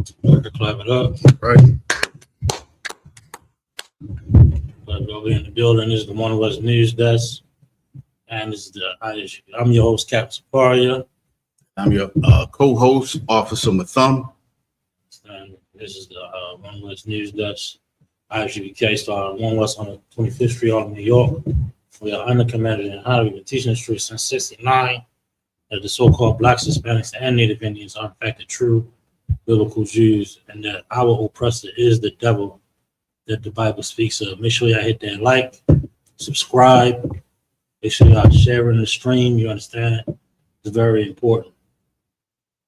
To clap it up. Right. But over in the building is the One West News Desk. And this is I'm your host, Cap Safaria. I'm your co-host, Officer Mathum. And this is the One West News Desk. ISUPK started One West on 25th Street, out of New York. We are under commanded and highly been teaching the street since '69 that the so-called Blacks, Hispanics, and Native Indians are in fact the true biblical Jews, and that our oppressor is the devil that the Bible speaks of. Make sure y'all hit that like, subscribe. Make sure y'all sharing the stream. You understand? It's very important.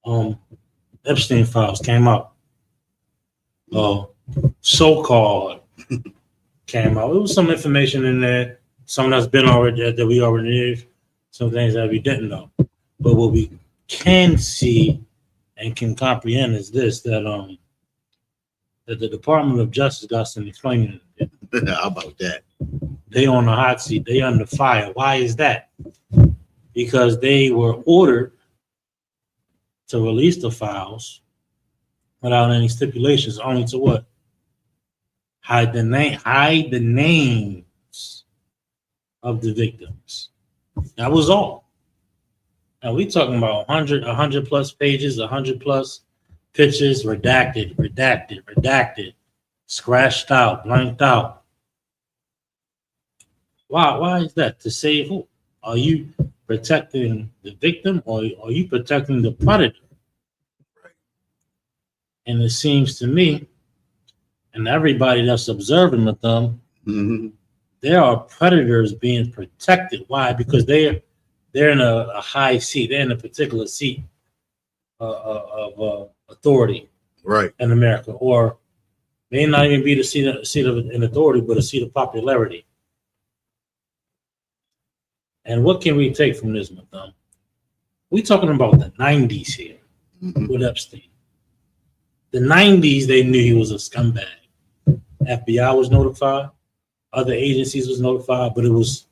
Epstien files came out. So-called came out. There was some information in there. Some that's been already that we already knew. Some things that we didn't know. But what we can see and can comprehend is this: that the Department of Justice got some explaining. How about that? They on the hot seat. They under fire. Why is that? Because they were ordered to release the files without any stipulations, only to what? Hide the names of the victims. That was all. Now we talking about 100 plus pages, 100 plus pictures, redacted, scratched out, blanked out. Why is that? To save who? Are you protecting the victim or are you protecting the predator? Right. And it seems to me, and everybody that's observing with them, there are predators being protected. Why? Because they're in a high seat. They're in a particular seat of authority, right, in America, or may not even be the seat of an authority, but a seat of popularity. And what can we take from this, Madam? We talking about the 90s here with Epstein. The 90s, they knew he was a scumbag. FBI was notified, other agencies was notified, but it was,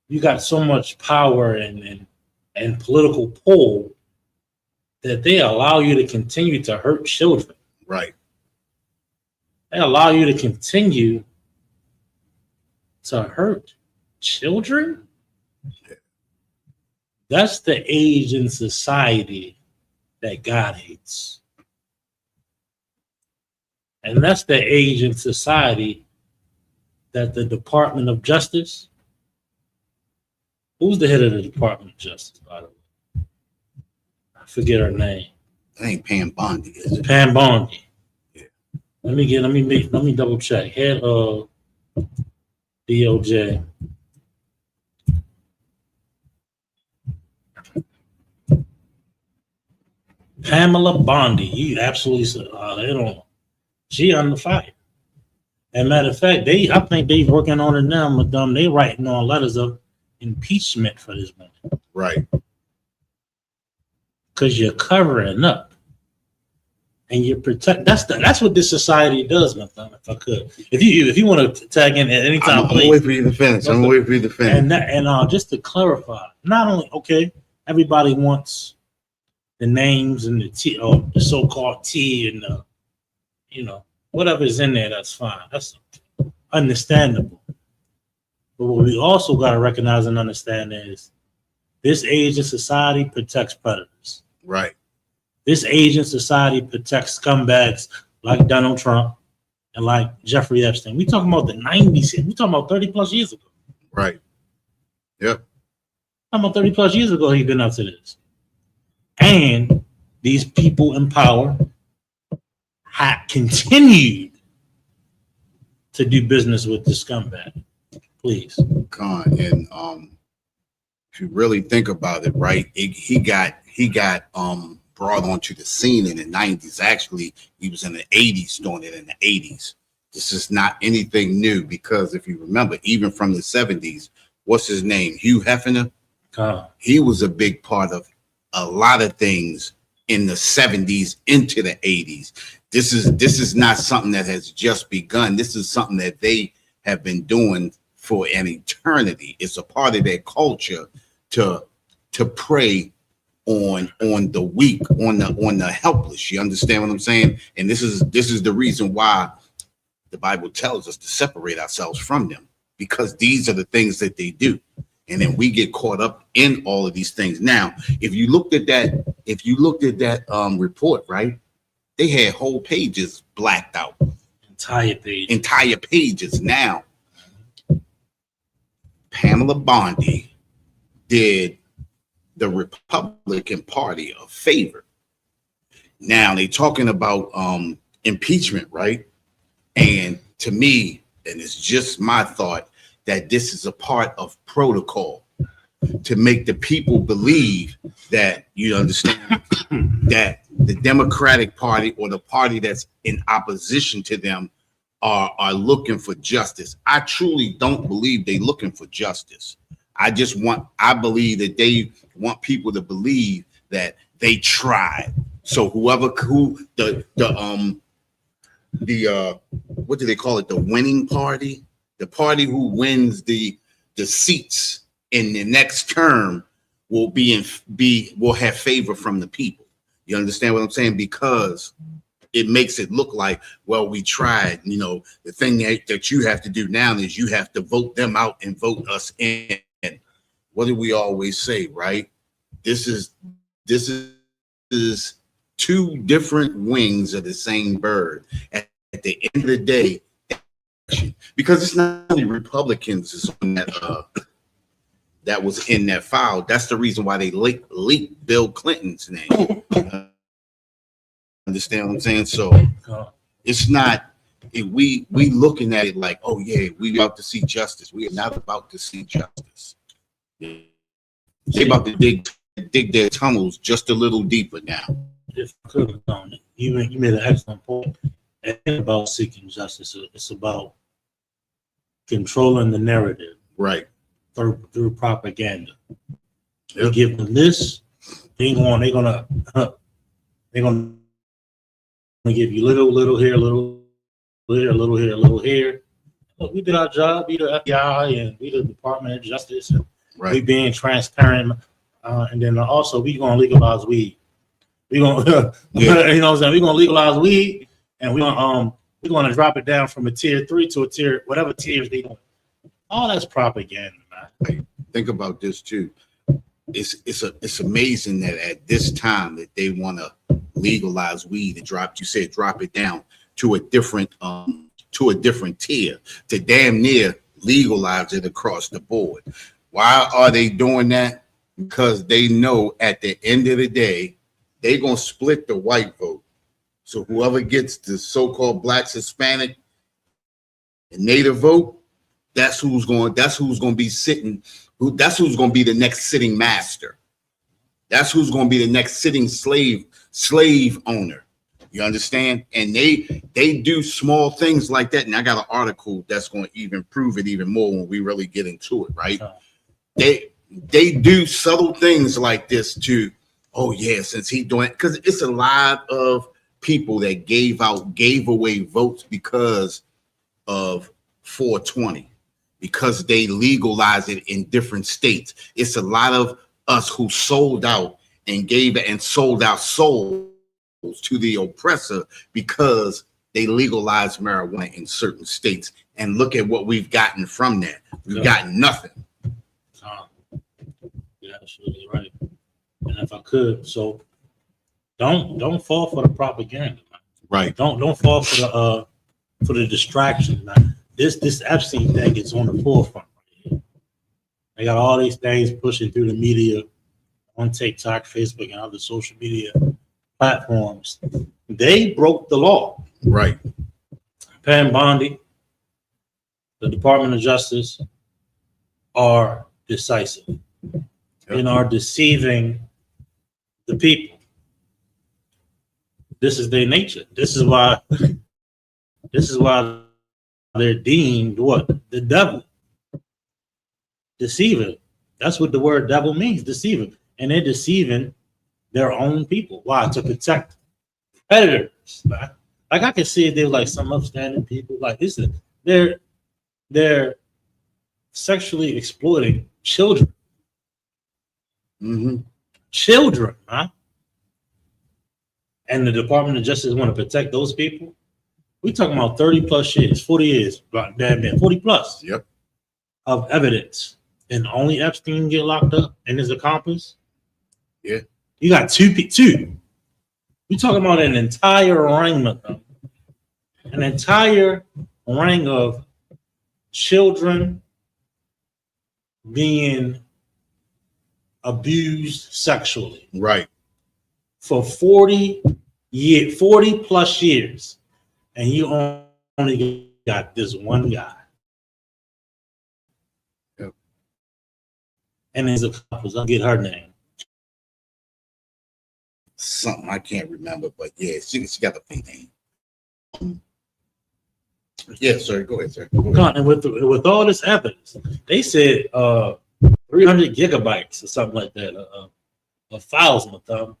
you got so much power and political pull that they allow you to continue to hurt children. Right. They allow you to continue to hurt children. That's the age in society that God hates. And that's the age in society that the Department of Justice, who's the head of the Department of Justice, by the way? I forget her name. That ain't Pam Bondi, is it? Pam Bondi. Yeah. Let me double check. Head of DOJ. Pamela Bondi. You absolutely they don't. She under fire. And matter of fact, I think they working on it now with them. They writing on letters of impeachment for this woman. Right. Because you're covering up. And you protect. That's what this society does, my thumb. If I could, if you want to tag in at any time, I'm gonna wait for you to finish. And just to clarify, not only everybody wants the names and the T or the so-called T and the, whatever's in there. That's fine. That's understandable. But what we also got to recognize and understand is this age in society protects predators. Right. This age in society protects scumbags like Donald Trump and like Jeffrey Epstein. We talking about the 90s here. We talking about 30 plus years ago. Right. Yep. Talking about 30 plus years ago, he's been up to this. And these people in power have continued to do business with the scumbag. Please. And if you really think about it, right, he got brought onto the scene in the 90s. Actually, he was in the 80s, doing it in the 80s. This is not anything new, because if you remember, even from the 70s, what's his name? Hugh Hefner. He was a big part of a lot of things in the 70s into the 80s. This is not something that has just begun. This is something that they have been doing for an eternity. It's a part of their culture to pray on the weak, on the helpless. You understand what I'm saying? And this is the reason why the Bible tells us to separate ourselves from them, because these are the things that they do. And then we get caught up in all of these things. Now, if you looked at that report, right, they had whole pages blacked out. Entire pages. Now, Pamela Bondi did the Republican Party a favor. Now they talking about impeachment, right? And to me, and it's just my thought, that this is a part of protocol to make the people believe that, you understand, that the Democratic Party or the party that's in opposition to them are looking for justice. I truly don't believe they're looking for justice. I believe that they want people to believe that they tried. So what do they call it? The winning party, the party who wins the seats in the next term will have favor from the people. You understand what I'm saying? Because it makes it look like, well, we tried. You know, the thing that you have to do now is you have to vote them out and vote us in. What do we always say, right? This is two different wings of the same bird. At the end of the day, because it's not only Republicans is on that was in that file. That's the reason why they leaked Bill Clinton's name. Understand what I'm saying? So it's not we looking at it like, oh yeah, we about to see justice. We are not about to see justice. They about to dig their tunnels just a little deeper now. If I could have done it, you made an excellent point. It ain't about seeking justice. It's about controlling the narrative, right? Through propaganda. They give them this. They're gonna give you little here, little here, little here. Look, we did our job. We the FBI and we the Department of Justice, and we being transparent. And then also we gonna legalize weed. We gonna, you know what I'm saying? We gonna legalize weed, and we're gonna drop it down from a tier 3 to a tier, whatever tiers they doing. All that's propaganda, man. Think about this too. It's amazing that at this time that they want to legalize weed and drop it down to a different tier, to damn near legalize it across the board. Why are they doing that? Because they know at the end of the day, they're gonna split the white vote. So whoever gets the so-called Blacks, Hispanic, and Native vote, that's who's going to be sitting. That's who's going to be the next sitting master. That's who's going to be the next sitting slave owner. You understand? And they do small things like that. And I got an article that's going to even prove it even more when we really get into it, right? They do subtle things like this to, oh yeah, since he doing, because it's a lot of people that gave away votes because of 420. Because they legalized it in different states. It's a lot of us who sold out and gave and sold our souls to the oppressor because they legalized marijuana in certain states. And look at what we've gotten from that. We've gotten nothing. You're absolutely right. And if I could, so don't fall for the propaganda, man. Right. Don't fall for the distraction, man. This Epstien thing is on the forefront right here. They got all these things pushing through the media on TikTok, Facebook, and other social media platforms. They broke the law. Right. Pam Bondi, the Department of Justice are decisive and are deceiving the people. This is their nature. This is why they're deemed what? The devil. Deceiver. That's what the word devil means, deceiver. And they're deceiving their own people. Why? To protect predators. Like I can see if they're like some upstanding people. Like this is they're sexually exploiting children. Mm-hmm. children, huh? And the Department of Justice want to protect those people. We talking about 30 plus years, 40 years, damn man, 40 plus. Yep. Of evidence, and only Epstein get locked up and his accomplice. Yeah. You got two. We talking about an entire ring of them, an entire ring of children being abused sexually. Right. For 40 plus years, and you only got this one guy. Yep. And his accomplice, I'll get her name. Something I can't remember, but yeah, she got a fake name. Yeah, sir. Go ahead, sir. Go ahead. And with all this evidence, they said 300 gigabytes or something like that, of files with them,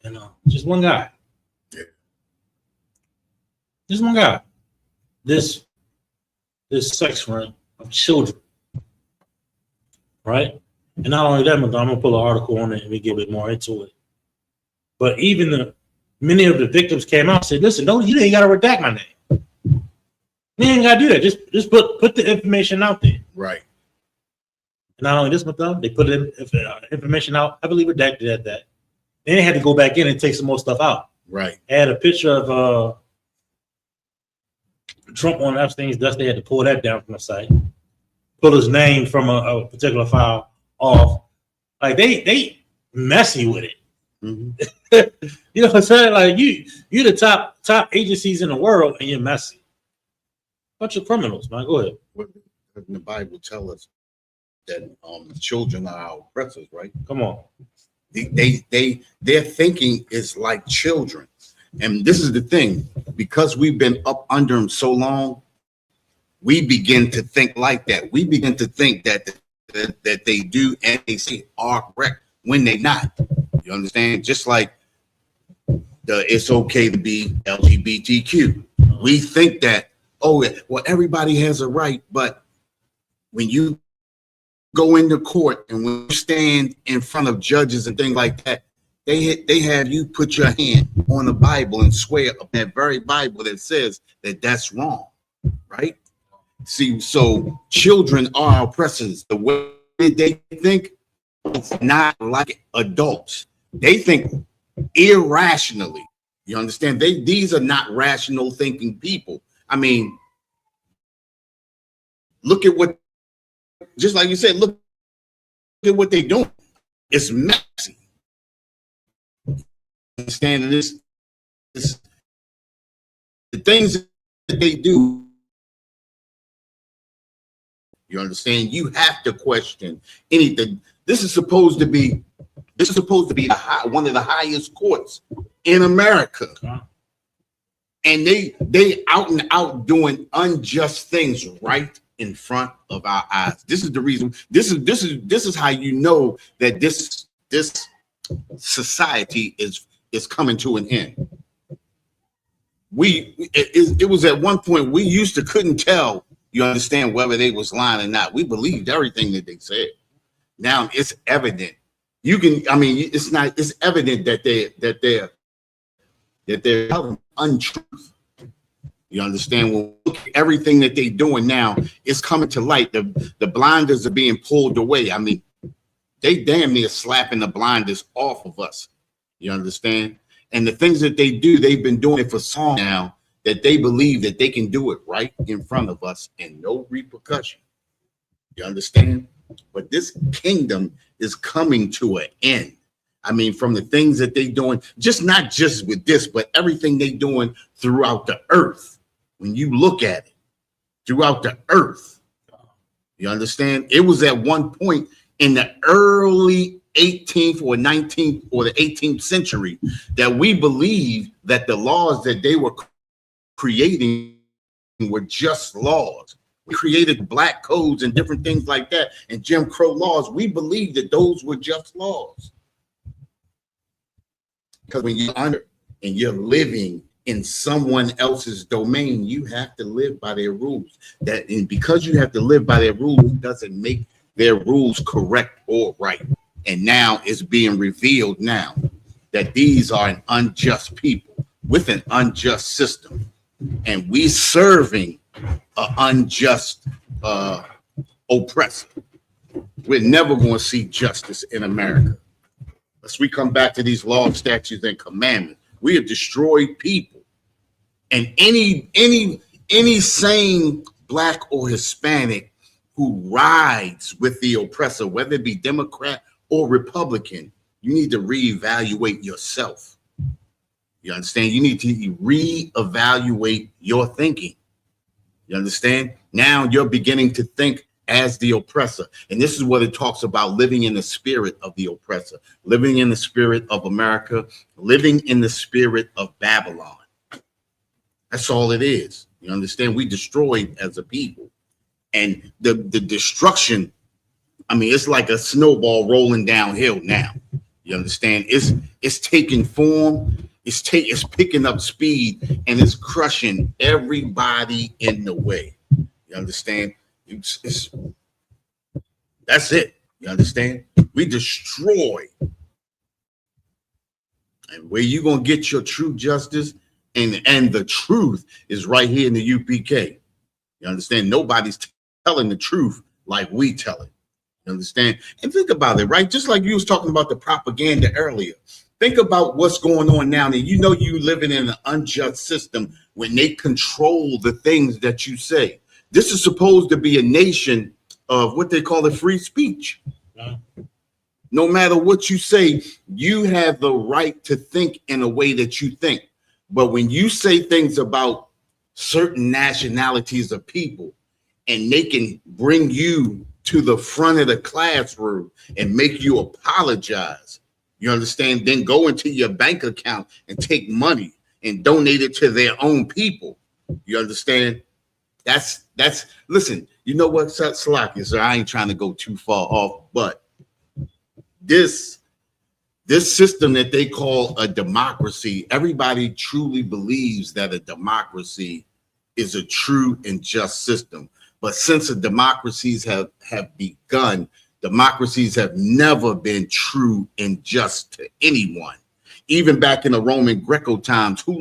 and just one guy. Yeah. Just one guy. This sex ring of children, right? And not only that, I'm gonna pull an article on it and we get a bit more into it. But even many of the victims came out and said, "Listen, you ain't gotta redact my name. You ain't gotta do that. Just put the information out there." Right. And not only this, but they put information out heavily redacted at that. Then they had to go back in and take some more stuff out. Right. Add a picture of Trump on Epstein's desk. They had to pull that down from the site. Pull his name from a particular file off. Like they messy with it. Mm-hmm. You know what I'm saying? Like you the top agencies in the world, and you're messy. Bunch of criminals, man. Go ahead. What doesn't the Bible tell us that children are our oppressors, right? Come on. Their thinking is like children. And this is the thing, because we've been up under them so long, we begin to think like that. We begin to think that they do and they say are correct when they're not. You understand? Just like it's okay to be LGBTQ. We think that, oh, well, everybody has a right, but when you go into court and when you stand in front of judges and things like that, they have you put your hand on the Bible and swear up that very Bible that says that that's wrong, right? See, so children are oppressors. The way they think is not like adults. They think irrationally. You understand? These are not rational thinking people. I mean, look at what, just like you said, look at what they're doing. It's messy. Understand this, the things that they do. You understand? You have to question anything. This is supposed to be one of the highest courts in America. And they out and out doing unjust things right in front of our eyes. This is the reason. This is how you know that this society is coming to an end. It was at one point we used to couldn't tell, you understand, whether they was lying or not. We believed everything that they said. Now it's evident. It's evident that they're telling untruth. You understand? When we look at everything that they're doing now, it's coming to light. The blinders are being pulled away. I mean, they damn near slapping the blinders off of us. You understand? And the things that they do, they've been doing it for so long now that they believe that they can do it right in front of us and no repercussion. You understand? But this kingdom is coming to an end. I mean, from the things that they're doing, not just with this, but everything they're doing throughout the earth. When you look at it, throughout the earth, you understand? It was at one point in the early 18th or 19th or the 18th century that we believed that the laws that they were creating were just laws. We created black codes and different things like that and Jim Crow laws. We believed that those were just laws. Because when you're under and you're living in someone else's domain, you have to live by their rules. And because you have to live by their rules, doesn't make their rules correct or right. And now it's being revealed now that these are an unjust people with an unjust system. And we serving an unjust oppressor. We're never going to see justice in America. As we come back to these laws, statutes, and commandments, we have destroyed people. And any sane Black or Hispanic who rides with the oppressor, whether it be Democrat or Republican, you need to reevaluate yourself. You understand? You need to reevaluate your thinking. You understand? Now you're beginning to think as the oppressor. And this is what it talks about, living in the spirit of the oppressor, living in the spirit of America, living in the spirit of Babylon. That's all it is. You understand? We destroyed as a people. And the destruction, I mean, it's like a snowball rolling downhill now. You understand? It's taking form, it's picking up speed, and it's crushing everybody in the way. You understand? That's it. You understand? We destroy. And where you gonna get your true justice and the truth is right here in the UPK. You understand? Nobody's telling the truth like we tell it. You understand? And think about it, right? Just like you was talking about the propaganda earlier. Think about what's going on now. And you know you living in an unjust system when they control the things that you say. This is supposed to be a nation of what they call it, free speech. Yeah. No matter what you say, you have the right to think in a way that you think. But when you say things about certain nationalities of people and they can bring you to the front of the classroom and make you apologize, you understand, then go into your bank account and take money and donate it to their own people. You understand? That's listen, you know what, Slocky, sir, I ain't trying to go too far off, but this system that they call a democracy, everybody truly believes that a democracy is a true and just system. But since the democracies have begun, democracies have never been true and just to anyone. Even back in the Roman Greco times, who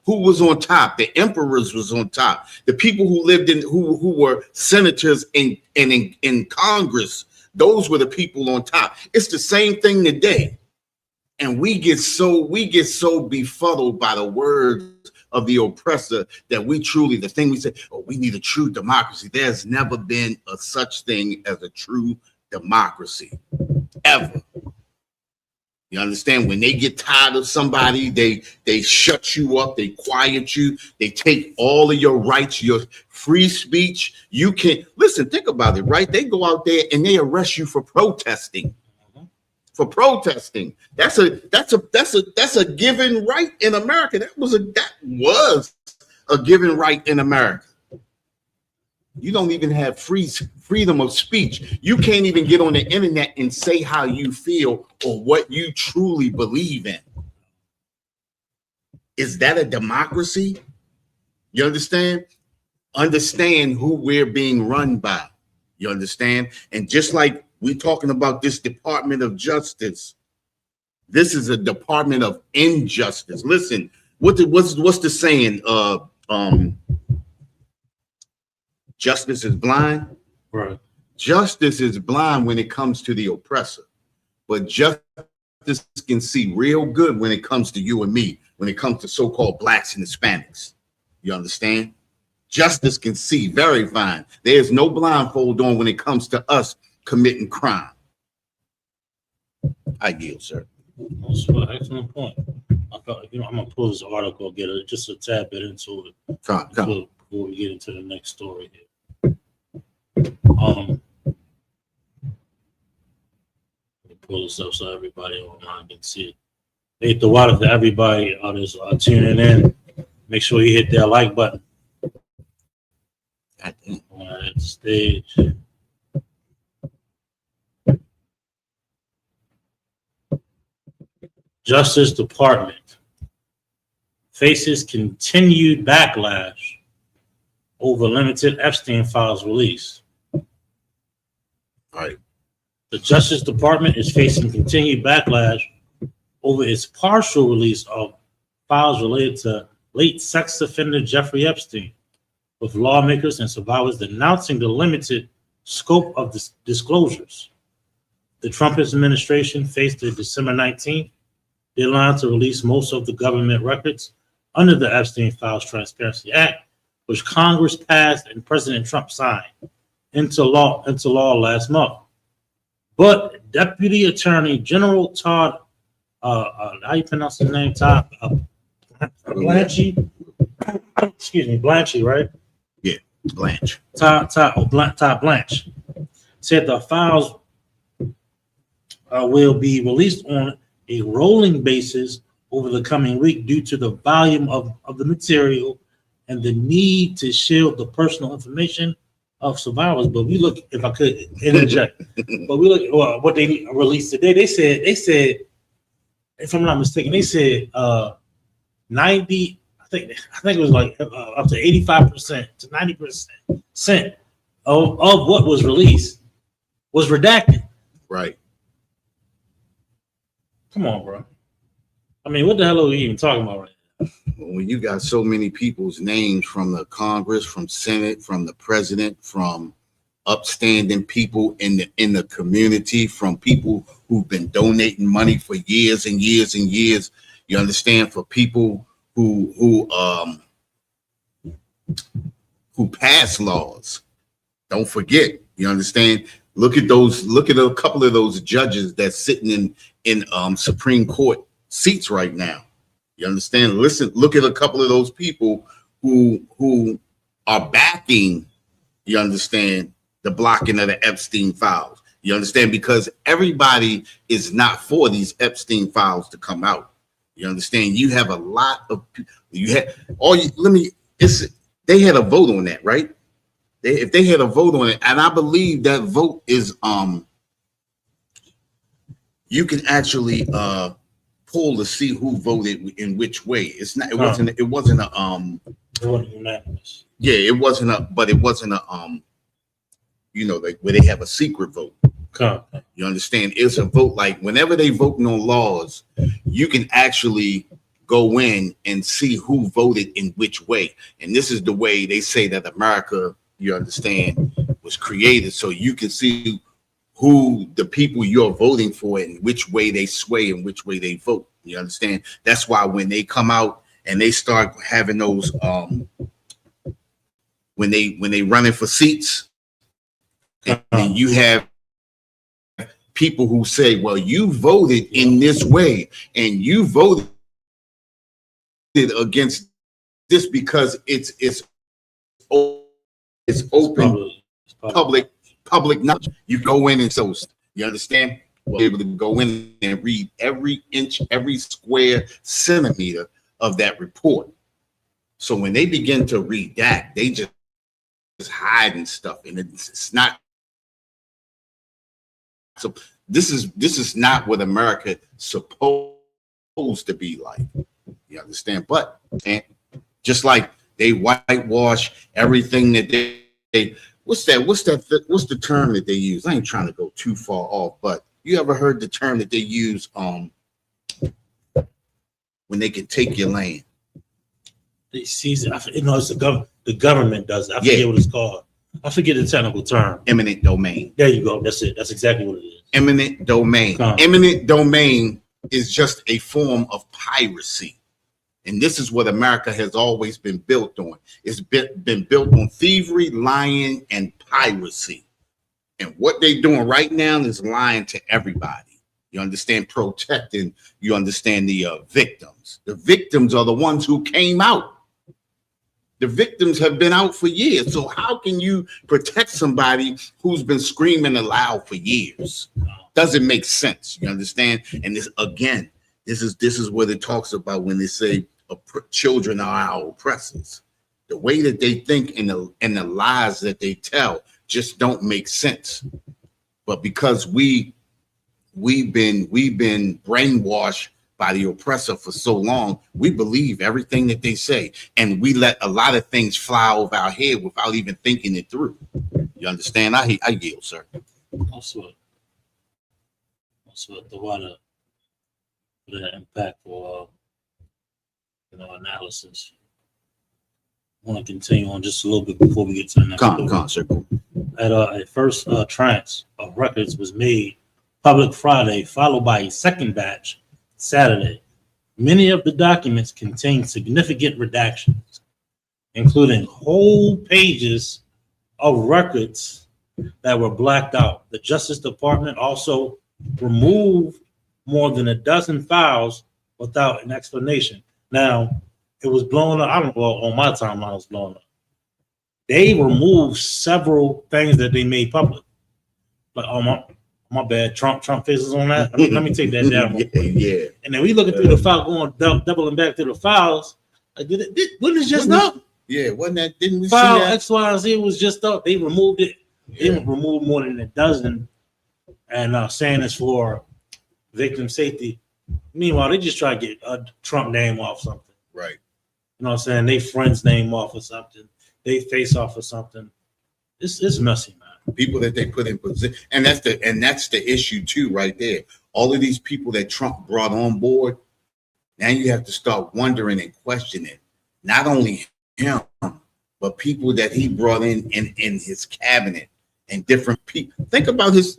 was on top? The emperors was on top. The people who lived in who were senators in Congress, those were the people on top. It's the same thing today. And we get so befuddled by the words of the oppressor that we truly, the thing we say, oh, we need a true democracy. There's never been a such thing as a true democracy, ever. You understand? When they get tired of somebody, they shut you up, they quiet you, they take all of your rights, your free speech. You can't listen, think about it, right? They go out there and they arrest you for protesting. For protesting. That's a given right in America. That was a given right in America. You don't even have freedom of speech. You can't even get on the internet and say how you feel or what you truly believe in. Is that a democracy? You understand? Understand who we're being run by. You understand? And just like we're talking about this Department of Justice, this is a Department of Injustice. Listen, what's the saying? Justice is blind. Right. Justice is blind when it comes to the oppressor, but justice can see real good when it comes to you and me, when it comes to so-called blacks and Hispanics. You understand? Justice can see very fine. There's no blindfold on when it comes to us committing crime. I yield, sir. That's an excellent point. I thought, I'm gonna pull this article, get just a tad bit into it before we get into the next story here. Pull this up so everybody online can see it. Hey, the water for everybody others tuning in. Make sure you hit that like button. At the stage. Justice Department faces continued backlash over limited Epstien files release. Right. The Justice Department is facing continued backlash over its partial release of files related to late sex offender Jeffrey Epstein, with lawmakers and survivors denouncing the limited scope of disclosures. The Trump administration faced a December 19th deadline to release most of the government records under the Epstein Files Transparency Act, which Congress passed and President Trump signed into law last month. But Deputy Attorney General Todd, how you pronounce his name? Todd Blanche. Excuse me, Blanche, right? Yeah, Blanche. Todd Blanche said the files will be released on a rolling basis over the coming week due to the volume of the material and the need to shield the personal information of survivors. But we look, if I could interject, but we look at what they released today. They said, if I'm not mistaken, they said 90. I think it was like up to 85% to 90% of what was released was redacted. Right. Come on, bro. I mean, what the hell are we even talking about right now? When you got so many people's names from the Congress, from Senate, from the president, from upstanding people in the community, from people who've been donating money for years and years and years, you understand, for people who pass laws. Don't forget, you understand. Look at a couple of those judges that's sitting in Supreme Court seats right now. You understand? Look at a couple of those people who are backing, you understand, the blocking of the Epstein files. You understand? Because everybody is not for these Epstein files to come out. You understand? You have a lot of they had a vote on that, right? If they had a vote on it, and I believe that vote is you can actually poll to see who voted in which way. It wasn't unanimous. Yeah, it wasn't a like where they have a secret vote. You understand? It's a vote like whenever they voting on laws, you can actually go in and see who voted in which way. And this is the way they say that America, you understand, was created, so you can see who the people you're voting for and which way they sway and which way they vote. You understand? That's why when they come out and they start having those when they running for seats, and you have people who say, well, you voted in this way and you voted against this because it's open public knowledge. You go in and so you understand, we're able to go in and read every inch, every square centimeter of that report. So when they begin to read that, they just hiding stuff, and it's not. So this is not what America supposed to be like. You understand? But and just like they whitewash everything that they what's the term that they use? I ain't trying to go too far off, but you ever heard the term that they use when they can take your land? They seize it. It's the government does it. I forget what it's called. I forget the technical term. Eminent domain. There you go. That's it. That's exactly what it is. Eminent domain. Eminent domain is just a form of piracy. And this is what America has always been built on. It's been built on thievery, lying, and piracy. And what they're doing right now is lying to everybody. You understand? Protecting, you understand, the victims. The victims are the ones who came out. The victims have been out for years. So how can you protect somebody who's been screaming aloud for years? Doesn't make sense. You understand? And this is what it talks about when they say children are our oppressors. The way that they think and the lies that they tell just don't make sense. But because we've been brainwashed by the oppressor for so long, we believe everything that they say, and we let a lot of things fly over our head without even thinking it through. You understand? I yield, sir. Also, So the water for the impactful, analysis. I want to continue on just a little bit before we get to the next story. At a first tranche of records was made public Friday, followed by a second batch Saturday. Many of the documents contain significant redactions, including whole pages of records that were blacked out. The Justice Department also removed more than a dozen files without an explanation. Now, it was blown up. I don't know, on my timeline, it was blown up. They removed several things that they made public. Like, oh, my bad, Trump faces on that. Let me take that down. Yeah. And then we looking through the file, going doubling back through the files. Like, what is just up? Yeah, wasn't that? Didn't we File see that? X, Y, and Z was just up. They removed it. They removed more than a dozen, and saying it's for victim safety. Meanwhile, they just try to get a Trump name off something. Right. You know what I'm saying? They friend's name off of something. They face off of something. It's messy, man. People that they put in position, and that's the issue too, right there. All of these people that Trump brought on board, now you have to start wondering and questioning not only him, but people that he brought in his cabinet and different people. Think about his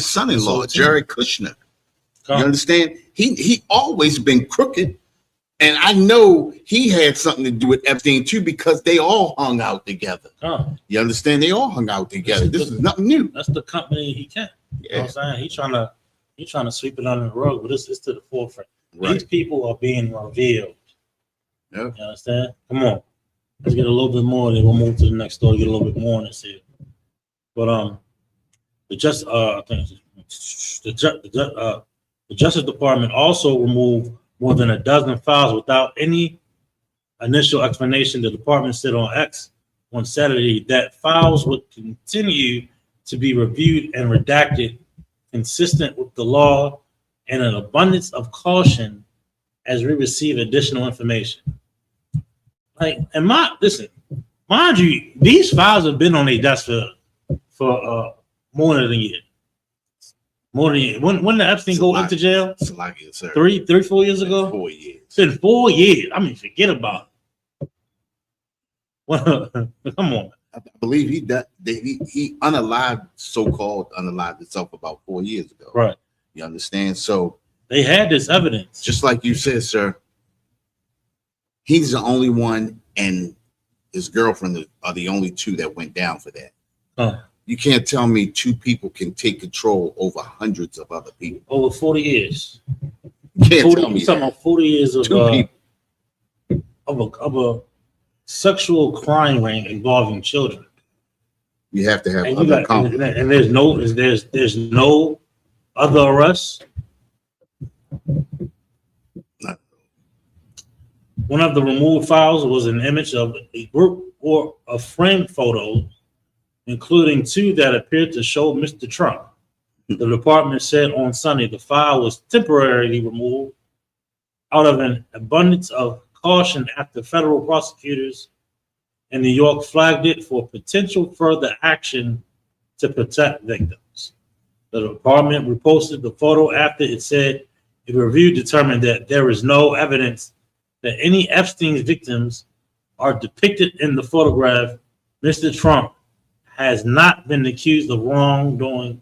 son-in-law, Jared Kushner. You understand? He always been crooked. And I know he had something to do with Epstein too, because they all hung out together. You understand? They all hung out together. This is nothing new. That's the company he can. You know what I'm saying? He's trying to sweep it under the rug, but it's to the forefront. Right. These people are being revealed. Yeah. You understand? Come on. Let's get a little bit more, and then we'll move to the next story, get a little bit more on this here. But the Justice Department also removed more than a dozen files without any initial explanation. The department said on X on Saturday that files would continue to be reviewed and redacted consistent with the law and an abundance of caution as we receive additional information. Like, and mind you, these files have been on their desk for more than a year. More than a year. When did Epstein go into jail? Sir. 4 years ago? 4 years. It's been 4 years. I mean, forget about it. Well, come on. I believe he so-called unalived himself about 4 years ago. Right. You understand? So they had this evidence. Just like you said, sir, he's the only one, and his girlfriend are the only two that went down for that. You can't tell me two people can take control over hundreds of other people. Over 40 years. You can't tell me you're talking about 40 years of a sexual crime ring involving children. You have to have other accountability. And there's no other arrests. One of the removed files was an image of a group or a framed photo, including two that appeared to show Mr. Trump. The department said on Sunday the file was temporarily removed out of an abundance of caution after federal prosecutors in New York flagged it for potential further action to protect victims. The department reposted the photo after it said a review determined that there is no evidence that any Epstein's victims are depicted in the photograph. Mr. Trump has not been accused of wrongdoing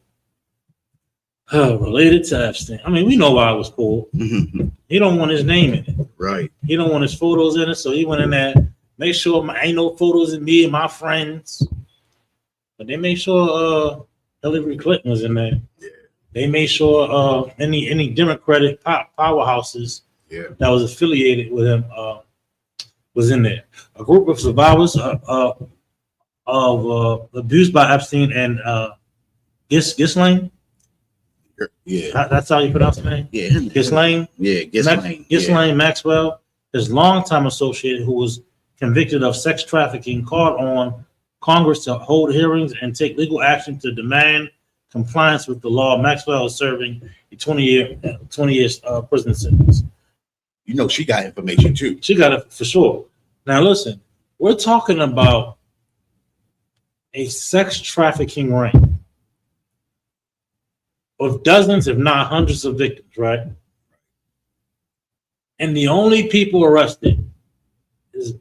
related to Epstein. I mean, we know why it was pulled. He don't want his name in it. Right. He don't want his photos in it, so he went in there, make sure ain't no photos of me and my friends. But they made sure Hillary Clinton was in there. Yeah. They made sure any Democratic powerhouses that was affiliated with him was in there. A group of survivors of abuse by Epstein and Ghislaine. Yeah, that's how you pronounce the name. Yeah, Ghislaine. Yeah, Ghislaine Maxwell, his longtime associate, who was convicted of sex trafficking, called on Congress to hold hearings and take legal action to demand compliance with the law. Maxwell is serving a 20 years prison sentence. You know, she got information too. She got it for sure. Now, listen, we're talking about a sex trafficking ring of dozens, if not hundreds of victims, right? And the only people arrested is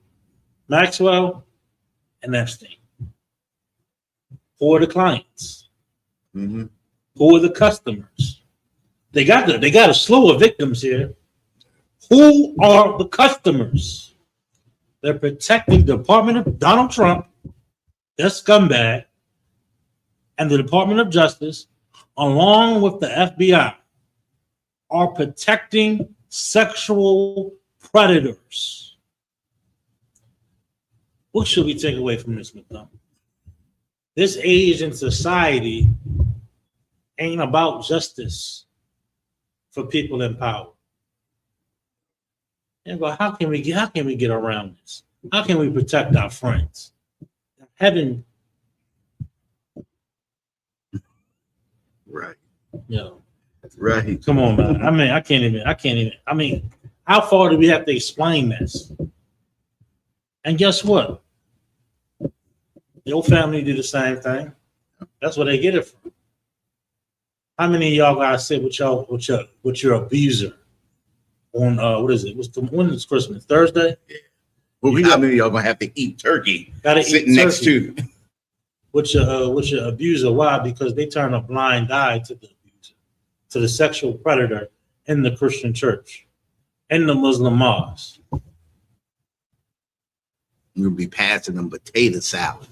Maxwell and Epstien. Who are the clients? Mm-hmm. Who are the customers? They got a slew of victims here. Who are the customers? They're protecting the Department of Donald Trump, their scumbag, and the Department of Justice, along with the FBI, are protecting sexual predators. What should we take away from this, McDonald? This age in society ain't about justice for people in power. And but how can we get around this? How can we protect our friends? Heaven, Right. you know. Right. Come on, man. I mean, I can't even. I mean, how far do we have to explain this? And guess what? Your family do the same thing. That's where they get it from. How many of y'all gotta sit with your abuser on what is it? When is Christmas? Thursday? Well, how many of y'all gonna have to eat turkey? Gotta sitting eat next turkey to with your abuser. Why? Because they turn a blind eye to the abuser, to the sexual predator in the Christian church, in the Muslim mosque. You'll be passing them potato salad.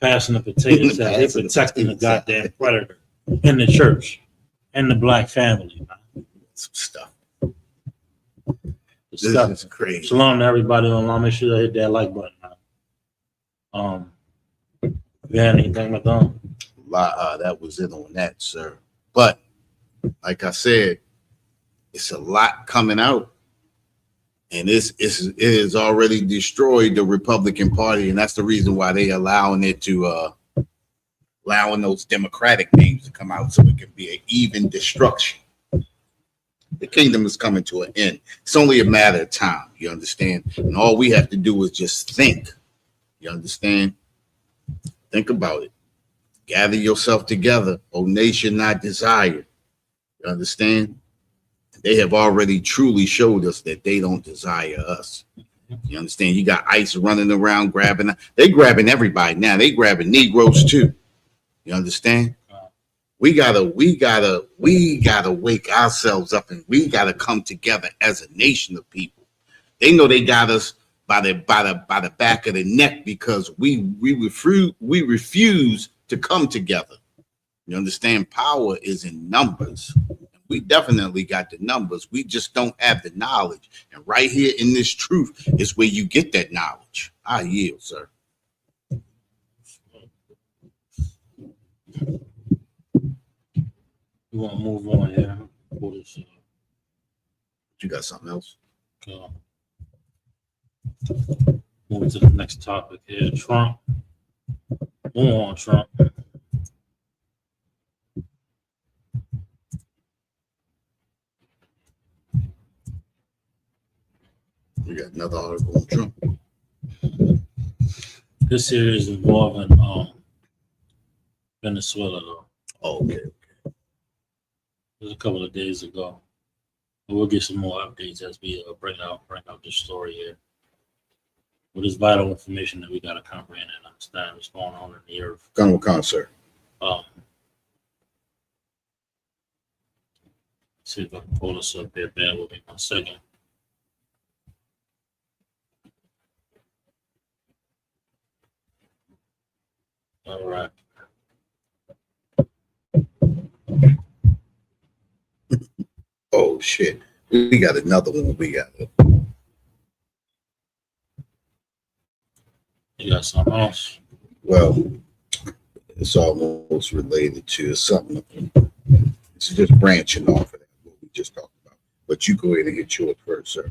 Passing the potato salad. They're protecting the goddamn predator in the church, in the black family. Some stuff. This This is crazy. Shalom to everybody online. Make sure they hit that like button. You had anything with them? That was it on that, sir. But like I said, it's a lot coming out, and it has already destroyed the Republican Party, and that's the reason why they allowing those Democratic names to come out, so it can be an even destruction. The kingdom is coming to an end. It's only a matter of time. You understand? And all we have to do is just think. You understand? Think about it. Gather yourself together, O nation not desired. You understand? They have already truly showed us that they don't desire us. You understand? You got ICE running around they grabbing everybody now. They grabbing Negroes too. You understand? We gotta wake ourselves up, and we gotta come together as a nation of people. They know they got us by the back of the neck because we refuse to come together. You understand? Power is in numbers. We definitely got the numbers. We just don't have the knowledge. And right here in this truth is where you get that knowledge. I yield, sir. You want to move on here? You got something else? Move to the next topic here. Trump. Move on, Trump. We got another article on Trump. This here is involving Venezuela, though. Oh, okay. It was a couple of days ago. We'll get some more updates as we bring out this story here. With this vital information that we got to comprehend and understand what's going on in the earth. Come, sir. See if I can pull this up here. Bear with me 1 second. All right. Oh shit. We got another one. You got something else? Well, it's almost related to something. It's just branching off of that, what we just talked about. But you go ahead and hit yours first, sir.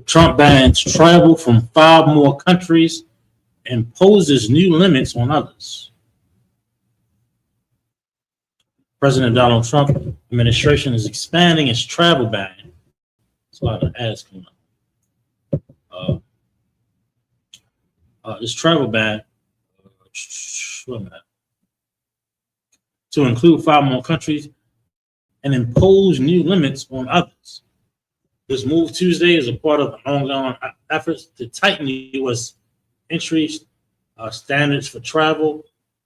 Trump bans travel from 5 more countries and imposes new limits on others. President Donald Trump administration is expanding its travel ban. That's a lot of ads coming up. This travel ban to include 5 more countries and impose new limits on others. This move Tuesday is a part of ongoing efforts to tighten the U.S. entry standards for travel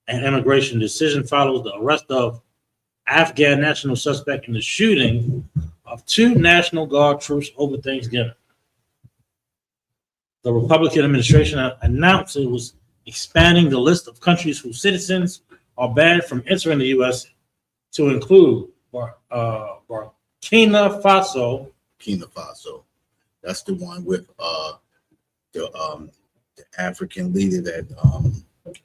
and immigration. Decision follows the arrest of Afghan national suspect in the shooting of 2 National Guard troops over Thanksgiving. The Republican administration announced it was expanding the list of countries whose citizens are banned from entering the U.S. to include Burkina Faso. Burkina Faso. That's the one with the African leader that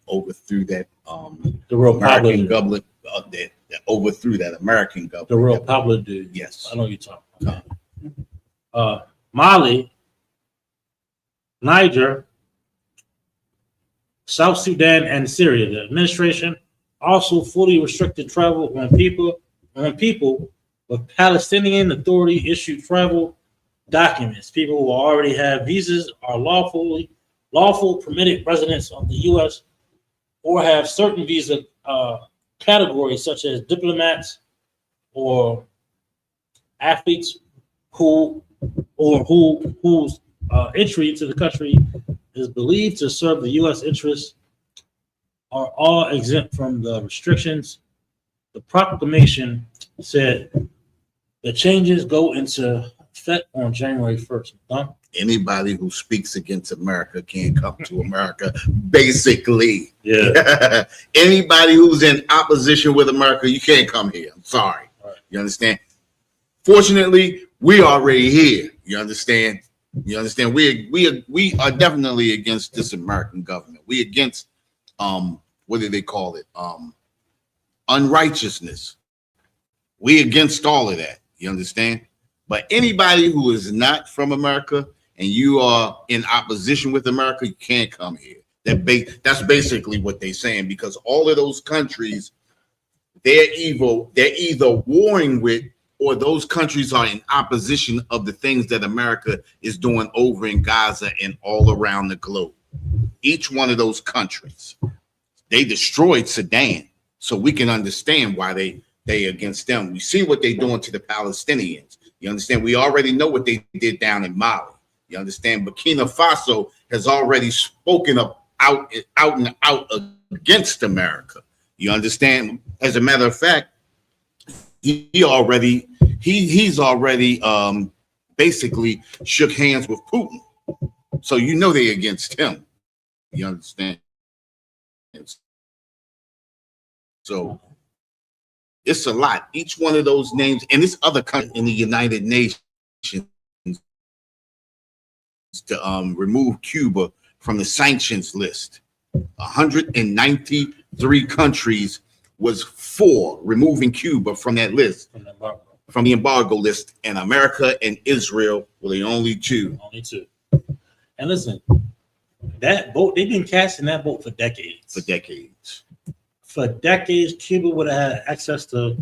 overthrew that The real American Pablo, government that overthrew that American government. the real Pablo dude. Yes. I know you're talking about. Mali, Niger, South Sudan, and Syria. The administration also fully restricted travel on people with Palestinian Authority issued travel documents. People who already have visas are lawful permitted residents of the U.S. or have certain visa categories such as diplomats or athletes whose entry to the country is believed to serve the U.S. interests are all exempt from the restrictions. The proclamation said the changes go into effect on January 1st. Anybody who speaks against America can't come to America, basically. Yeah. Anybody who's in opposition with America, you can't come here. I'm sorry. Right. You understand? Fortunately, we already here. You understand? You understand? We are definitely against this American government. We against what do they call it? Unrighteousness. We against all of that. You understand? But anybody who is not from America and you are in opposition with America, you can't come here. That's basically what they're saying, because all of those countries, they're evil. They're either warring with, or those countries are in opposition of the things that America is doing over in Gaza and all around the globe. Each one of those countries, they destroyed Sudan, so we can understand why they against them. We see what they're doing to the Palestinians. You understand? We already know what they did down in Mali. You understand? Burkina Faso has already spoken up out and out against America. You understand? As a matter of fact, he's already basically shook hands with Putin. So you know they against him. You understand? So it's a lot. Each one of those names, and this other country in the United Nations to remove Cuba from the sanctions list. 193 countries was for removing Cuba from that list, from the embargo list, and America and Israel were the only two. Only 2. And listen, that boat, they've been casting that boat for decades. For decades, Cuba would have had access to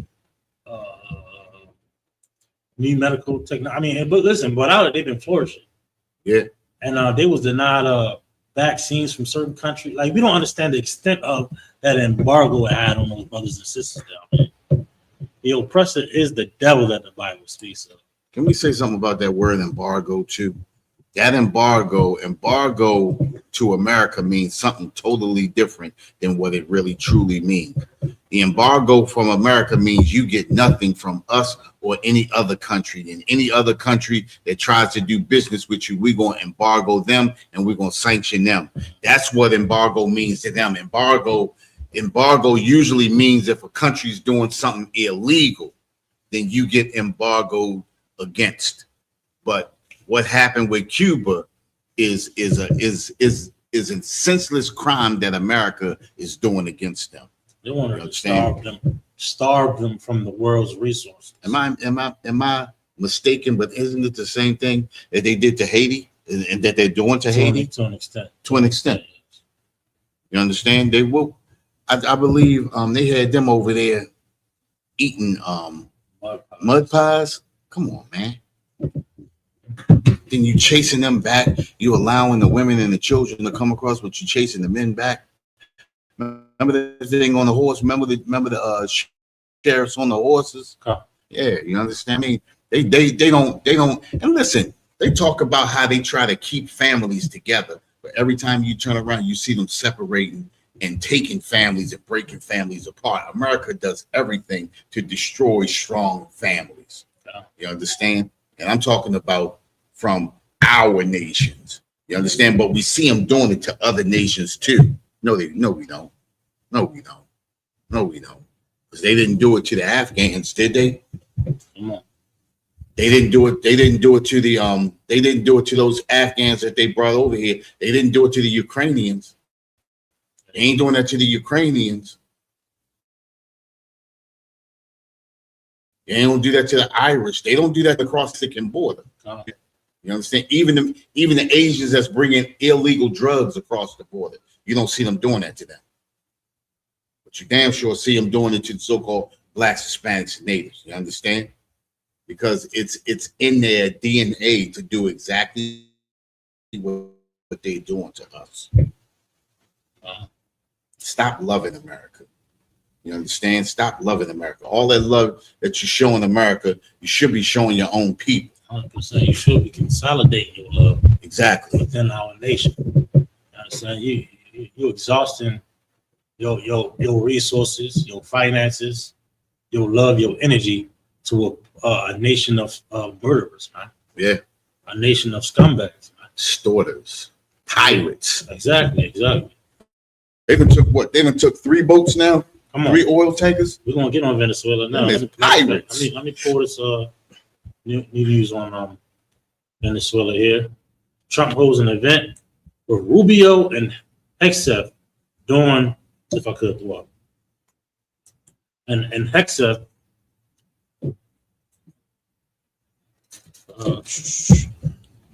new medical technology. I mean, but listen, without it, they've been flourishing. Yeah. And they was denied vaccines from certain countries. Like, we don't understand the extent of that embargo it had on those brothers and sisters down there. The oppressor is the devil that the Bible speaks of. Can we say something about that word embargo too? That embargo to America means something totally different than what it really truly means. The embargo from America means you get nothing from us or any other country. And any other country that tries to do business with you, we're going to embargo them and we're going to sanction them. That's what embargo means to them. Embargo usually means if a country's doing something illegal, then you get embargoed against. But what happened with Cuba is a senseless crime that America is doing against them. They want to starve them from the world's resources. Am I mistaken? But isn't it the same thing that they did to Haiti and that they're doing to Haiti? To an extent. To an extent. You understand? They will. I believe they had them over there eating Mud pies? Come on, man. Then you chasing them back. You allowing the women and the children to come across, but you chasing the men back. Remember the thing on the horse? Remember the sheriffs on the horses? Huh. Yeah, you understand me? They don't. And listen, they talk about how they try to keep families together, but every time you turn around, you see them separating and taking families and breaking families apart. America does everything to destroy strong families. Yeah. You understand? And I'm talking about from our nations. You understand? But we see them doing it to other nations too. No, we don't. No, we don't. No, we don't. Because they didn't do it to the Afghans, did they? Come on. They didn't do it. They didn't do it to the They didn't do it to those Afghans that they brought over here. They didn't do it to the Ukrainians. They ain't doing that to the Ukrainians. They don't do that to the Irish. They don't do that across the border. Oh. You understand? Even the Asians that's bringing illegal drugs across the border, you don't see them doing that to them. But you damn sure see them doing it to the so-called blacks, Hispanics, and natives. You understand? Because it's in their DNA to do exactly what they're doing to us. Stop loving America. You understand? Stop loving America. All that love that you show in America, you should be showing your own people. 100%. You should be consolidating your love Exactly. within our nation. You understand? You exhausting your resources, your finances, your love, your energy to a nation of murderers, man. Yeah. A nation of scumbags, man. Extorters, pirates. Exactly. They done took what? They done took 3 boats now? Come on. 3 oil tankers? We're gonna get on Venezuela now. Pirates. Let me pull this new news on Venezuela here. Trump holds an event with Rubio and Hegseth doing, if I could, what? And Hegseth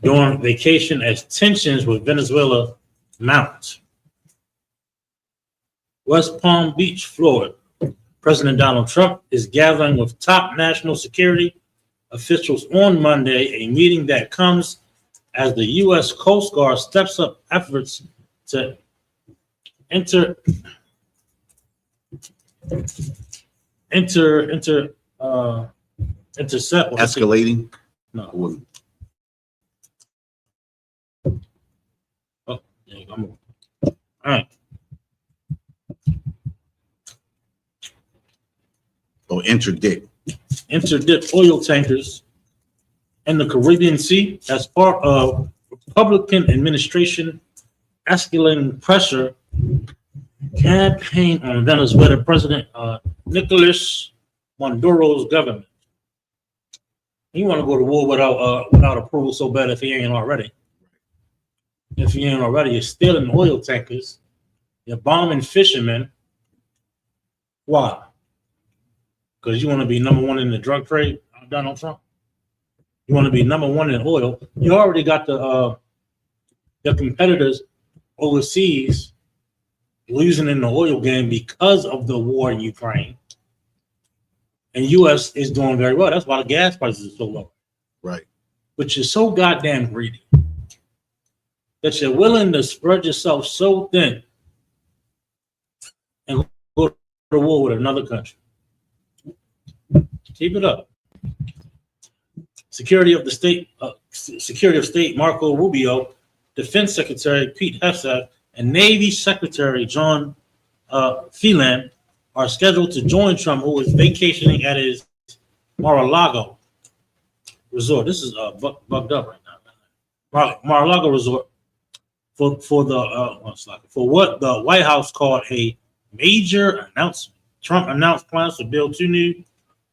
during vacation as tensions with Venezuela mount. West Palm Beach, Florida. President Donald Trump is gathering with top national security officials on Monday, a meeting that comes as the U.S. Coast Guard steps up efforts to intercept. Escalating? No. Oh, yeah, I'm on. All right. Or interdict Oil tankers in the Caribbean Sea as part of Republican administration escalating pressure campaign on Venezuela President Nicolas Maduro's government. He want to go to war without approval so bad if he ain't already. If he ain't already, you're stealing oil tankers, you're bombing fishermen. Why? Because you want to be number 1 in the drug trade, Donald Trump. You want to be number 1 in oil. You already got the competitors overseas losing in the oil game because of the war in Ukraine. And U.S. is doing very well. That's why the gas prices are so low. Right. But you're so goddamn greedy that you're willing to spread yourself so thin and go to war with another country. Keep it up. Secretary of State Marco Rubio, Defense Secretary Pete Hegseth, and Navy Secretary John Phelan are scheduled to join Trump, who is vacationing at his Mar-a-Lago resort. This is bugged up right now. Mar-a-Lago resort for what the White House called a major announcement. Trump announced plans to build 2 new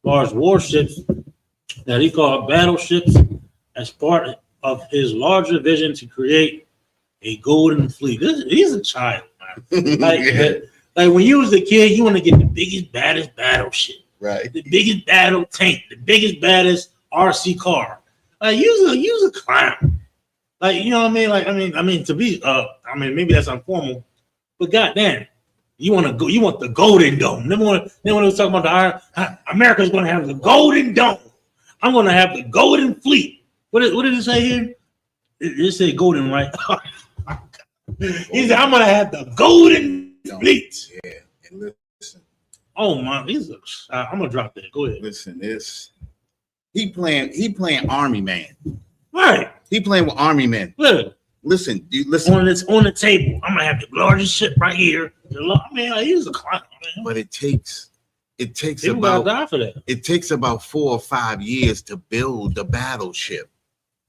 large warships that he called battleships as part of his larger vision to create a golden fleet. He's a child, man. Like when you was a kid, you want to get the biggest, baddest battleship, right? The biggest battle tank, the biggest, baddest RC car. Like you's a clown. Like, you know what I mean? Like I mean to be maybe that's informal, but goddamn, You want to go? You want the Golden Dome? Then when they was talking about America's going to have the Golden Dome. I'm going to have the Golden Fleet. What did it say here? It said Golden, right? He said, I'm going to have the Golden Fleet. Yeah, and listen. Oh my, I'm gonna drop that. Go ahead. Listen, he playing Army man. Right. He playing with Army men. Look. Listen, listen. On the table. I'm gonna have the largest ship right here. Man, he's a clown, man. But it takes People gotta die for that. It takes about 4 or 5 years to build the battleship.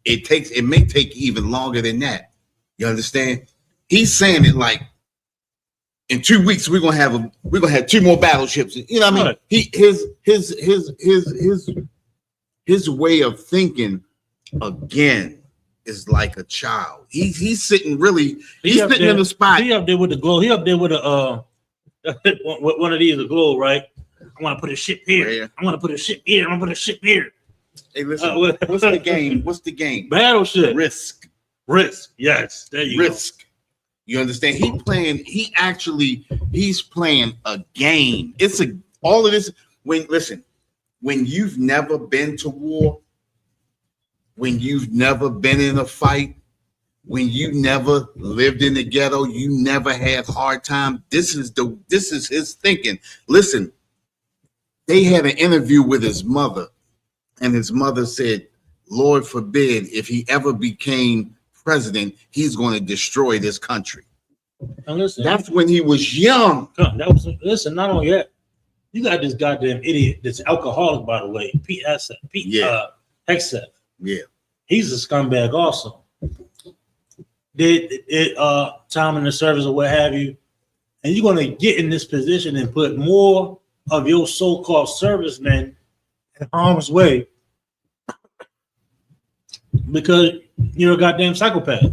It may take even longer than that. You understand? He's saying it like in 2 weeks we're gonna have 2 more battleships. You know what I mean? Right. His way of thinking again is like a child. He's sitting in the spot. He up there with the glow. He up there with a one of these, the glow, right? I want to put a ship here. Yeah. I want to put a ship here. I'm gonna put a ship here. Hey, listen. What's the game? What's the game? Battleship. Risk. Yes, there you go. You understand? He's playing a game. All of this. When you've never been to war, when you've never been in a fight, when you never lived in the ghetto, you never had hard time. This is his thinking. Listen, they had an interview with his mother, and his mother said, Lord forbid, if he ever became president, he's going to destroy this country. Now listen, that's when he was young. Listen, not only that, you got this goddamn idiot that's alcoholic, by the way, Hexeth. Yeah. He's a scumbag also. Did time in the service or what have you, and you're going to get in this position and put more of your so-called servicemen in harm's way because you're a goddamn psychopath.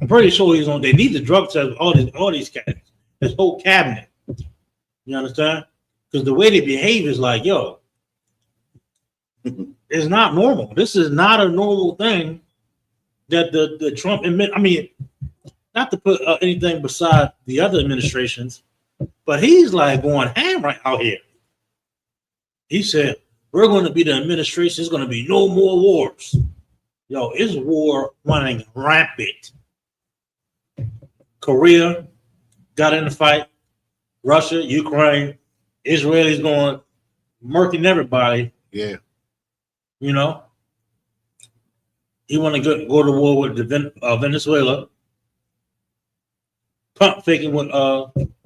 I'm pretty sure they need the drug test all these cats, this whole cabinet. You understand? Because the way they behave is like, yo, it's not normal. This is not a normal thing that the Trump admit. I mean, not to put anything beside the other administrations, but he's like going ham right out here. He said, we're going to be the administration. There's going to be no more wars. Yo, it's war running rampant. Korea got in the fight. Russia, Ukraine, Israelis going murking everybody. Yeah. You know, he want to go to war with Venezuela. Pump faking with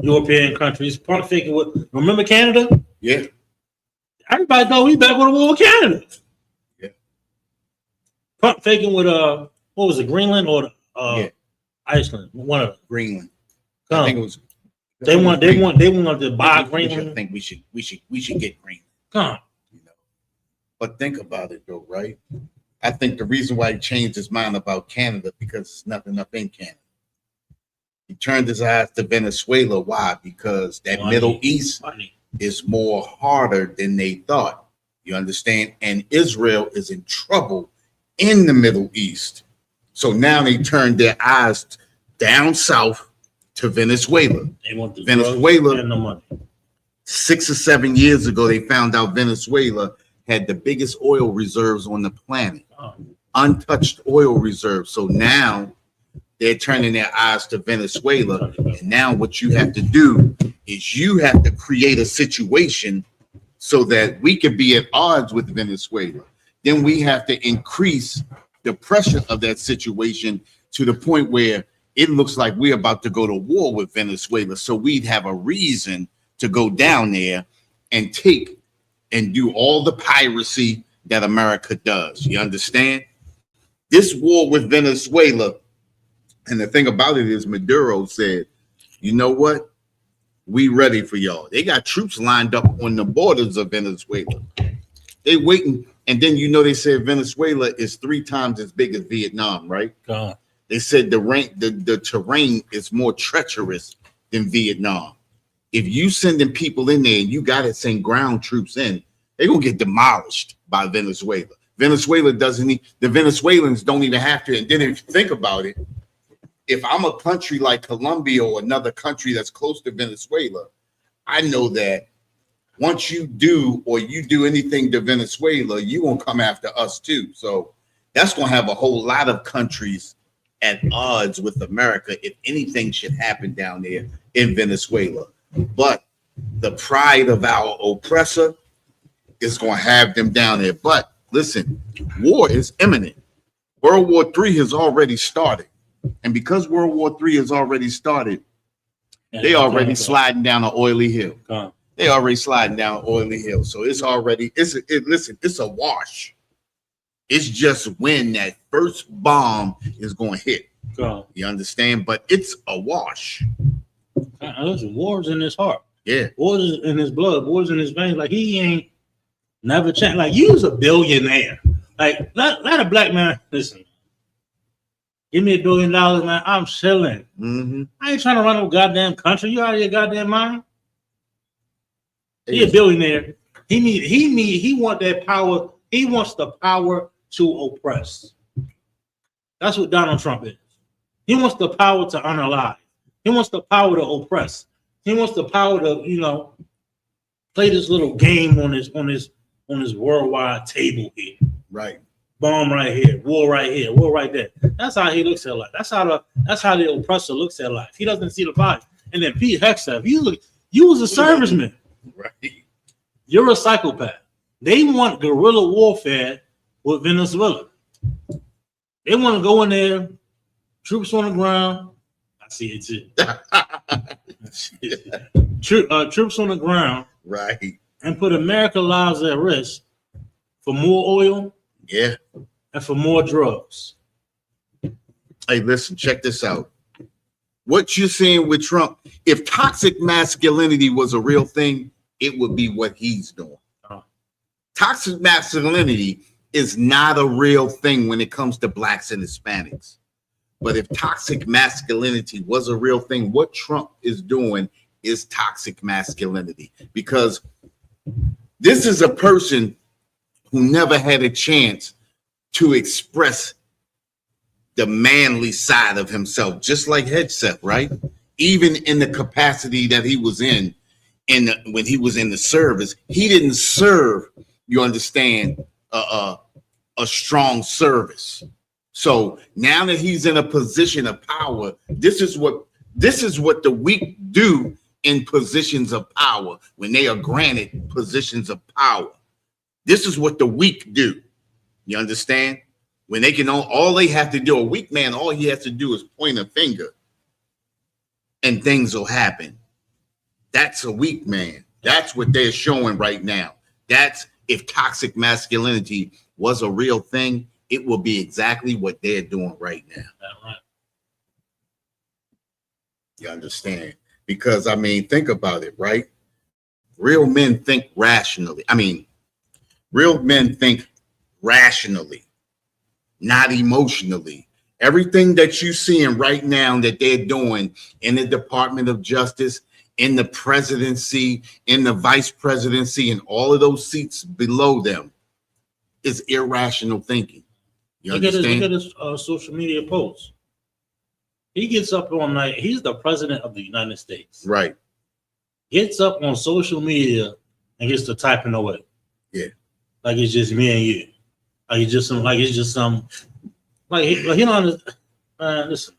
European countries. Pump faking with, remember Canada? Yeah. Everybody know we back with a war with Canada. Yeah. Pump faking with what was it, Greenland or Iceland? One of them. Greenland. I think it was. They want to buy Greenland. I think we should get Greenland. Come on. You know. But think about it though, right? I think the reason why he changed his mind about Canada because there's nothing up in Canada. He turned his eyes to Venezuela. Why? Because that Middle East is more harder than they thought. You understand? And Israel is in trouble in the Middle East. So now they turned their eyes down south to Venezuela. They want the Venezuela, and the money. 6 or 7 years ago, they found out Venezuela had the biggest oil reserves on the planet. Untouched oil reserves. So now they're turning their eyes to Venezuela. And now what you have to do is you have to create a situation so that we can be at odds with Venezuela. Then we have to increase the pressure of that situation to the point where it looks like we're about to go to war with Venezuela. So we'd have a reason to go down there and take and do all the piracy that America does. You understand? This war with Venezuela, and the thing about it is Maduro said, you know what? We ready for y'all. They got troops lined up on the borders of Venezuela. They waiting. And then, you know, they said Venezuela is 3 times as big as Vietnam, right? They said the terrain is more treacherous than Vietnam. If you sending people in there and you got to send ground troops in, they're going to get demolished by Venezuela. Venezuela doesn't need, the Venezuelans don't even have to. And then if you think about it, if I'm a country like Colombia or another country that's close to Venezuela, I know that once you do anything to Venezuela, you're going to come after us too. So that's going to have a whole lot of countries at odds with America if anything should happen down there in Venezuela. But the pride of our oppressor is going to have them down there. But listen, war is imminent. World War III has already started. And because World War III has already started, they already sliding down an oily hill. They already sliding down an oily hill. So it's already, it's a wash. It's just when that first bomb is going to hit. You understand? But it's a wash. Listen, war's in his heart. Yeah. War's in his blood. War's in his veins. Like, he ain't never changed. Like, you was a billionaire. Like, let a black man, listen, give me $1 billion, man. I'm chilling. Mm-hmm. I ain't trying to run no goddamn country. You out of your goddamn mind? He a billionaire. He want that power. He wants the power to oppress. That's what Donald Trump is. He wants the power to unalive. He wants the power to oppress. He wants the power to, play this little game on his worldwide table here. Right. Bomb right here, war right there. That's how he looks at life. That's how the oppressor looks at life. He doesn't see the body. And then Pete Hegseth, you was a serviceman. Right. You're a psychopath. They want guerrilla warfare with Venezuela. They want to go in there, troops on the ground. I see it too. Troops on the ground. Right. And put America's lives at risk for more oil. Yeah. And for more drugs. Hey, listen, check this out. What you're seeing with Trump, if toxic masculinity was a real thing, it would be what he's doing. Toxic masculinity is not a real thing when it comes to blacks and Hispanics. But if toxic masculinity was a real thing, what Trump is doing is toxic masculinity. Because this is a person who never had a chance to express the manly side of himself, just like Hegseth, right? Even in the capacity that he was in when he was in the service, he didn't serve, you understand, a strong service. So now that he's in a position of power, this is what the weak do in positions of power when they are granted positions of power. This is what the weak do. You understand? When they can all they have to do, a weak man, all he has to do is point a finger and things will happen. That's a weak man. That's what they're showing right now. That's if toxic masculinity was a real thing, it will be exactly what they're doing right now. Right. You understand? Because, I mean, think about it, right? Real men think rationally. Real men think rationally, not emotionally. Everything that you're seeing right now that they're doing in the Department of Justice, in the presidency, in the vice presidency, and all of those seats below them is irrational thinking. You understand? Look at his social media posts. He gets up on night. He's the president of the United States. Right. Gets up on social media and gets to typing away. Yeah. Like it's just me and you. Like he don't listen.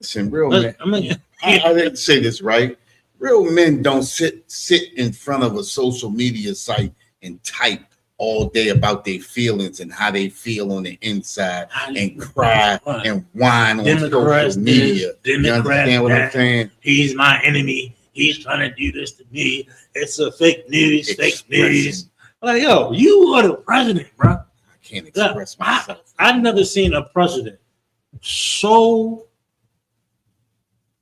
Listen, real men. I didn't say this right. Real men don't sit in front of a social media site and type all day about their feelings and how they feel on the inside and cry and whine on social media. You understand what I'm saying? He's my enemy. He's trying to do this to me. It's a fake news, fake news. Like, yo, you are the president, bro. I can't express myself. I've never seen a president so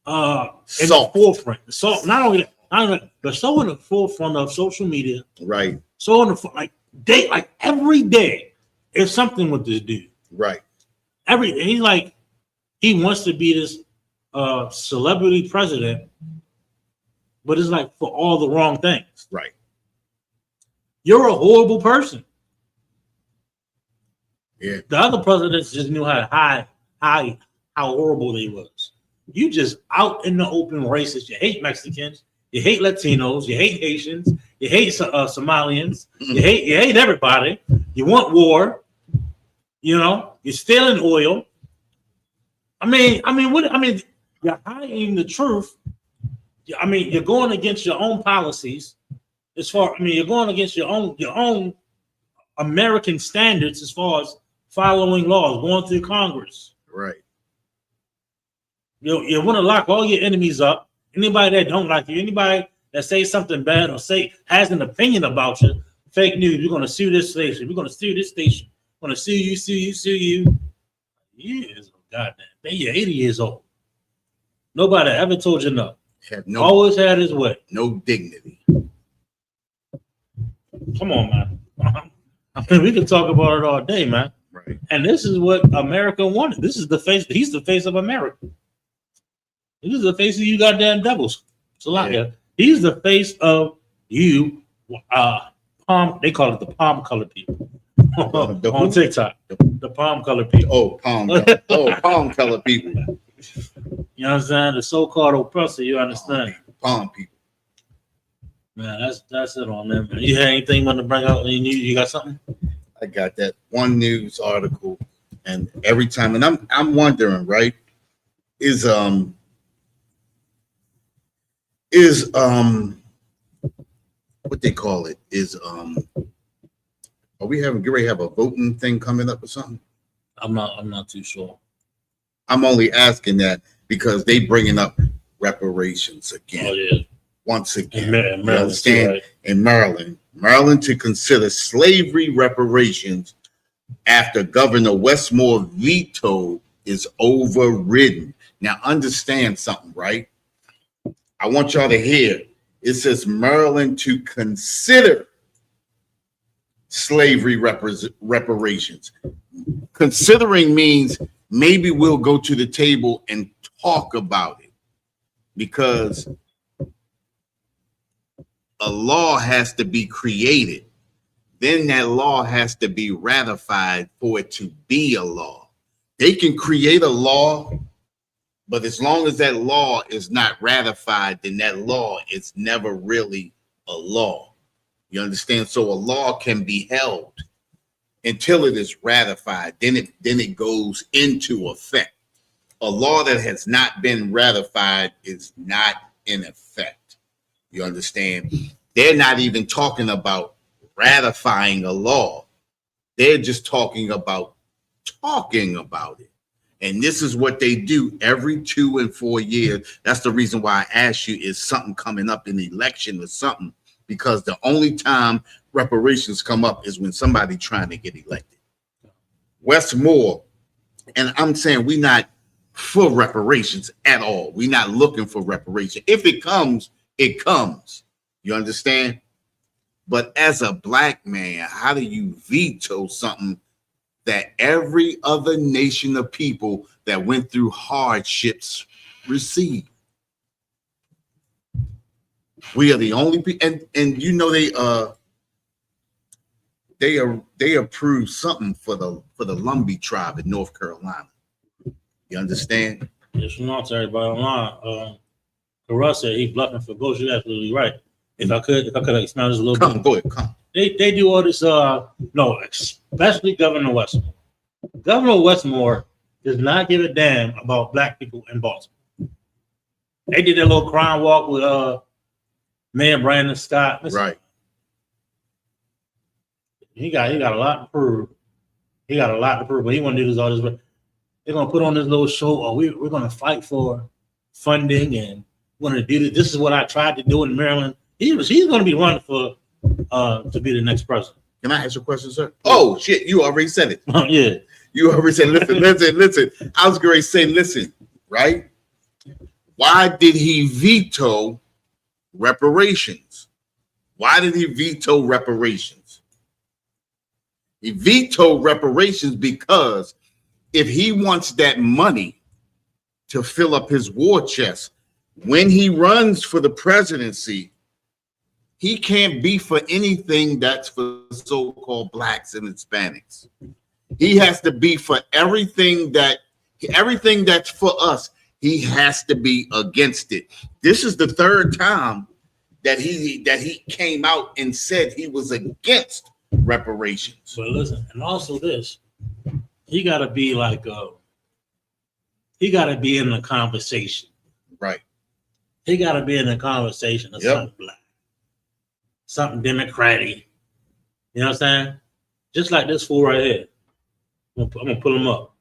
in the forefront. So not only that, but so in the forefront of social media. Right. So in the every day, it's something with this dude. Right. He wants to be this celebrity president, but it's like for all the wrong things. Right. You're a horrible person. Yeah. The other presidents just knew how to how horrible they was. You just out in the open racist. You hate Mexicans. You hate Latinos. You hate Haitians. You hate Somalians. You hate everybody. You want war. You know, you're stealing oil. I mean, you're hiding the truth. I mean, you're going against your own policies. You're going against your own American standards as far as following laws, going through Congress. Right. You want to lock all your enemies up. Anybody that don't like you, anybody that says something bad or has an opinion about you, fake news. We're going to sue this station. We're going to sue this station. We're going to sue you. Years, goddamn. You're 80 years old. Nobody ever told you no. Always had his way. No dignity. Come on, man. I mean, we can talk about it all day, man. Right. And this is what America wanted. This is the face. He's the face of America. This is the face of you goddamn devils. Yeah. He's the face of you. They call it the palm colored people on TikTok. The palm colored people. Palm colored people. You know what I'm saying? The so-called oppressor. You understand? Palm people. Man, that's it on them. You had anything you want to bring out? You got something? I got that one news article, and every time, and I'm wondering, right? Is what they call it is are we getting ready to have a voting thing coming up or something? I'm not too sure. I'm only asking that because they bringing up reparations again. Oh yeah. Once again, Maryland, you understand? Right. In Maryland to consider slavery reparations after Governor Westmore veto is overridden. Now, understand something, right? I want y'all to hear. It says Maryland to consider slavery reparations. Considering means maybe we'll go to the table and talk about it, because a law has to be created. Then that law has to be ratified for it to be a law. They can create a law, but as long as that law is not ratified, then that law is never really a law. You understand? So a law can be held until it is ratified. Then it goes into effect. A law that has not been ratified is not in effect. You understand? They're not even talking about ratifying a law. They're just talking about it. And this is what they do every 2 and 4 years. That's the reason why I asked you, is something coming up in the election or something? Because the only time reparations come up is when somebody trying to get elected. Westmore, and I'm saying we're not for reparations at all. We're not looking for reparation. If it comes, it comes. You understand? But as a black man, how do you veto something that every other nation of people that went through hardships received? We are the only people, and you know they approved something for the Lumbee tribe in North Carolina. You understand? Just not to everybody online. Karuss said he's bluffing for ghosts. You're absolutely right. If I could expound this a little bit. Go ahead, come. They do all this. No, especially Governor Westmore. Governor Westmore does not give a damn about black people in Baltimore. They did their little crime walk with Mayor Brandon Scott. Listen, right. He got a lot to prove. He got a lot to prove, but he want to do this all this. But they're gonna put on this little show. Oh, we're gonna fight for funding and we're gonna do this. This is what I tried to do in Maryland. He's gonna be running for to be the next president. Can I ask you a question, sir? Oh shit, you already said it. Yeah. You already said, listen. I was going to say, listen, right? Why did he veto reparations? Why did he veto reparations? He vetoed reparations because if he wants that money to fill up his war chest, when he runs for the presidency, he can't be for anything that's for so-called blacks and Hispanics. He has to be for everything that Everything that's for us, he has to be against it. This is the third time that he came out and said he was against reparations. But listen, and also this, he got to be like, he got to be in the conversation. Right. He got to be in the conversation of something black, something democratic. You know what I'm saying? Just like this fool right here. I'm gonna pull him up.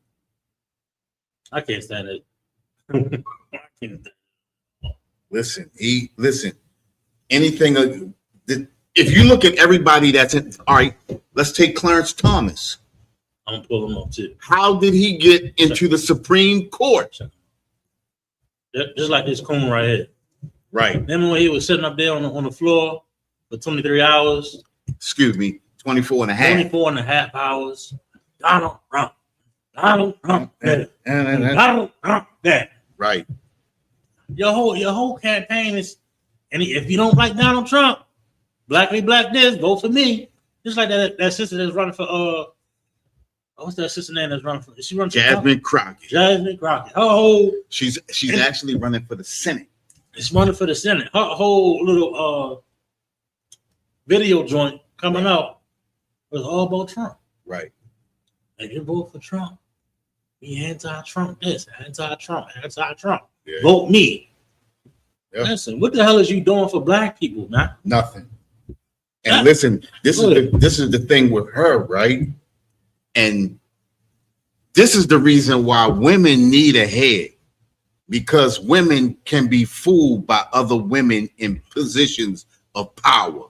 I can't stand it. I can't stand it. Listen. Anything. If you look at everybody that's in, all right, let's take Clarence Thomas. I'm gonna pull him up too. How did he get into the Supreme Court? Just like this coon right here. Right. Remember when he was sitting up there on the floor for 23 hours? Excuse me, 24 and a half. 24 and a half hours. Donald Trump. Donald Trump. Donald Trump. That. Right. Your whole campaign is, and if you don't like Donald Trump, black this, vote for me. Just like that sister that's running for what's that sister name that's running for? Is she running for Jasmine Crockett. Jasmine Crockett. Her whole she's actually running for the Senate. It's running for the Senate. Her whole little video joint coming out was all about Trump. Right. And you vote for Trump. Be anti-Trump this, anti-Trump. Yeah. Vote me. Yep. Listen, what the hell is you doing for black people, man? Nothing. And listen, this is the thing with her, right? And this is the reason why women need a head, because women can be fooled by other women in positions of power.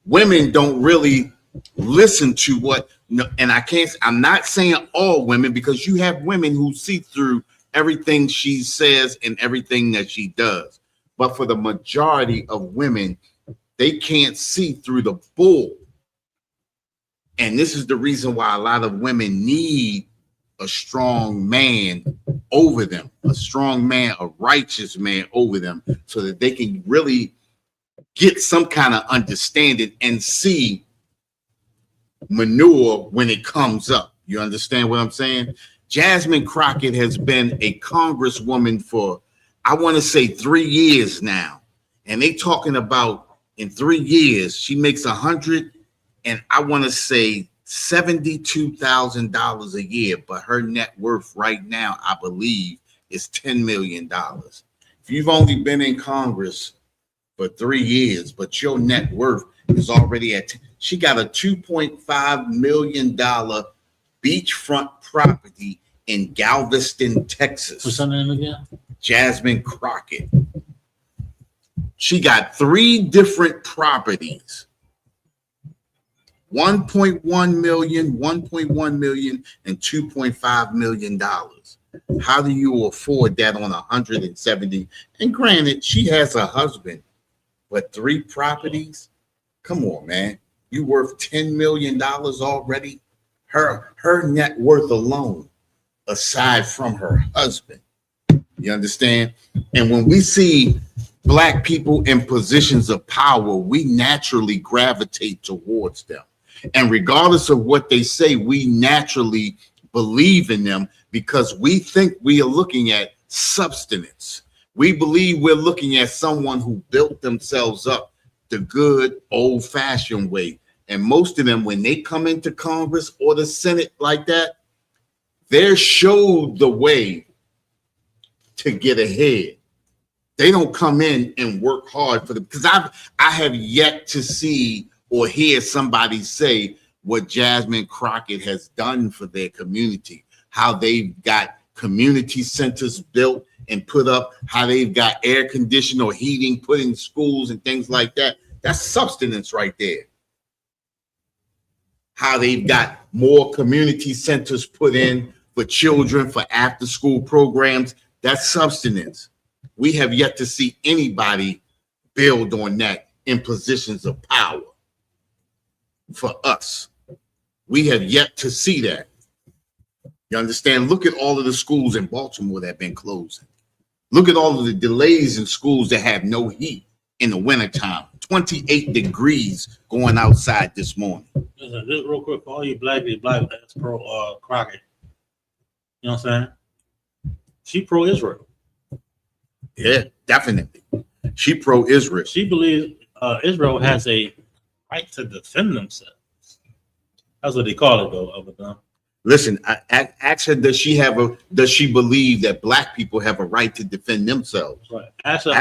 Women don't really listen to what, and I'm not saying all women, because you have women who see through everything she says and everything that she does. But for the majority of women, they can't see through the bull. And this is the reason why a lot of women need a strong man over them, a strong man, a righteous man over them, so that they can really get some kind of understanding and see manure when it comes up. You understand what I'm saying? Jasmine Crockett has been a congresswoman for, I want to say, 3 years now. And they talking about in 3 years, she makes $72,000 a year, but her net worth right now, I believe, is $10 million. If you've only been in Congress for 3 years, but your net worth is already at, she got a $2.5 million beachfront property in Galveston, Texas. What's her name again? Jasmine Crockett. She got 3 different properties. 1.1 million, 1.1 million, and $2.5 million. How do you afford that on 170? And granted, she has a husband, but 3 properties? Come on, man. You worth $10 million already? Her net worth alone, aside from her husband. You understand? And when we see black people in positions of power, we naturally gravitate towards them. And regardless of what they say, we naturally believe in them, because we think we are looking at substance. We believe we're looking at someone who built themselves up the good old-fashioned way. And most of them, when they come into Congress or the Senate like that, they're showed the way to get ahead. They don't come in and work hard for them, because I have yet to see or hear somebody say what Jasmine Crockett has done for their community, how they've got community centers built and put up, how they've got air conditioning or heating put in schools and things like that. That's substance right there. How they've got more community centers put in for children, for after school programs. That's substance. We have yet to see anybody build on that in positions of power. For us, we have yet to see that. You understand? Look at all of the schools in Baltimore that have been closing. Look at all of the delays in schools that have no heat in the wintertime. 28 degrees going outside this morning. Listen, just real quick, for all you black Crockett. You know what I'm saying? She pro-Israel. Yeah, definitely. She pro-Israel. She believes Israel has a right to defend themselves. That's what they call it, though. Listen, I ask her, does she believe that black people have a right to defend themselves? Right. Ask her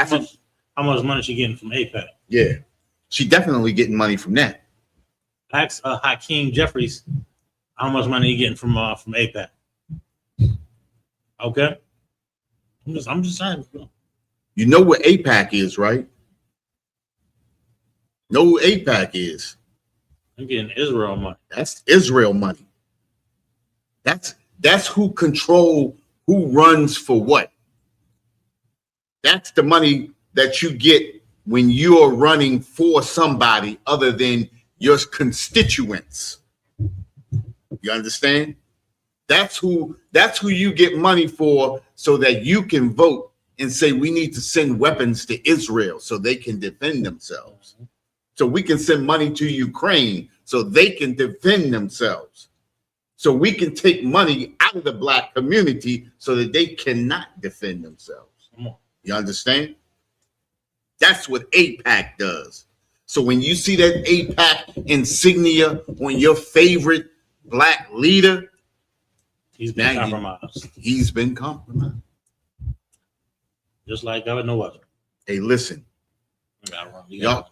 how much money she getting from AIPAC. Yeah, she definitely getting money from that. Ask Hakeem Jeffries how much money he getting from AIPAC. Okay, I'm just saying. You know what AIPAC is, right? Know who AIPAC is? I'm getting Israel money. That's Israel money. That's who control who runs for what. That's the money that you get when you're running for somebody other than your constituents. You understand? That's who you get money for, so that you can vote and say we need to send weapons to Israel so they can defend themselves. So we can send money to Ukraine so they can defend themselves. So we can take money out of the black community so that they cannot defend themselves. You understand? That's what AIPAC does. So when you see that AIPAC insignia on your favorite black leader, he's been compromised. He's been compromised. Just like Governor Weather. Hey, listen. Y'all,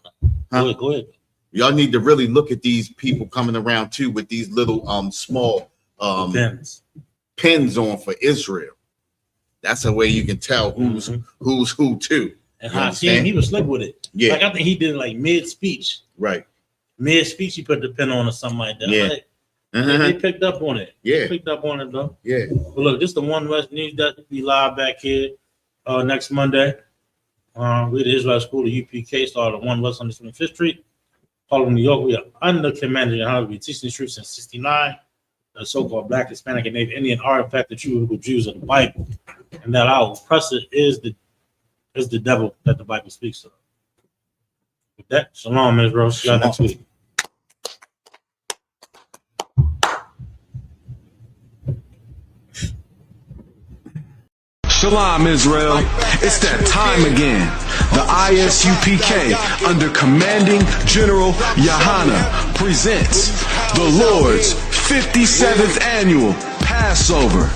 go ahead. Y'all need to really look at these people coming around too with these little small pins on for Israel. That's a way you can tell who's who too. And Hakeem, he was slick with it. Yeah. Like I think he did it like mid-speech. Right. Mid-speech, he put the pin on or something like that. Yeah. Like, they picked up on it. Yeah. They picked up on it though. Yeah. But look, this is the One West News that be live back here next Monday. We the Israel School of UPK started at 1 West 125th Street. Harlem, New York. We are under command and how we teaching the truth since 69. The so-called Black, Hispanic, and Native Indian artifact the true Jews of the Bible, and that our oppressor is the devil that the Bible speaks of. With that, shalom, Israel. See y'all next week. Shalom, Israel. It's that time again. The ISUPK, under Commanding General Yahana, presents the Lord's 57th Annual Passover.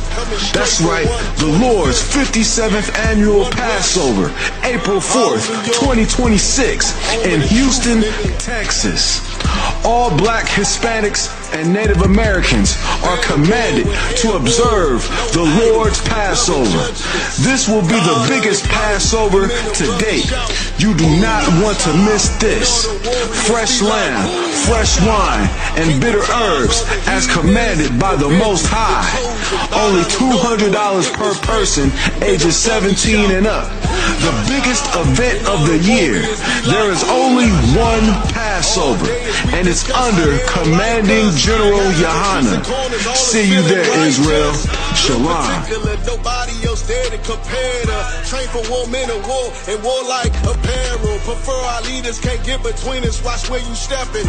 That's right, the Lord's 57th Annual Passover, April 4th, 2026, in Houston, Texas. All Black, Hispanics, and Native Americans are commanded to observe the Lord's Passover. This will be the biggest Passover to date. You do not want to miss this. Fresh lamb, fresh wine, and bitter herbs as commanded by the Most High. Only $200 per person ages 17 and up. The biggest event of the year. There is only one Passover, and it's under Commanding General Yahana. See you there, Israel. Shalom. Nobody else there to compare to. Train for war, men of war, and warlike apparel. Prefer our leaders, can't get between us. Watch where you stepping.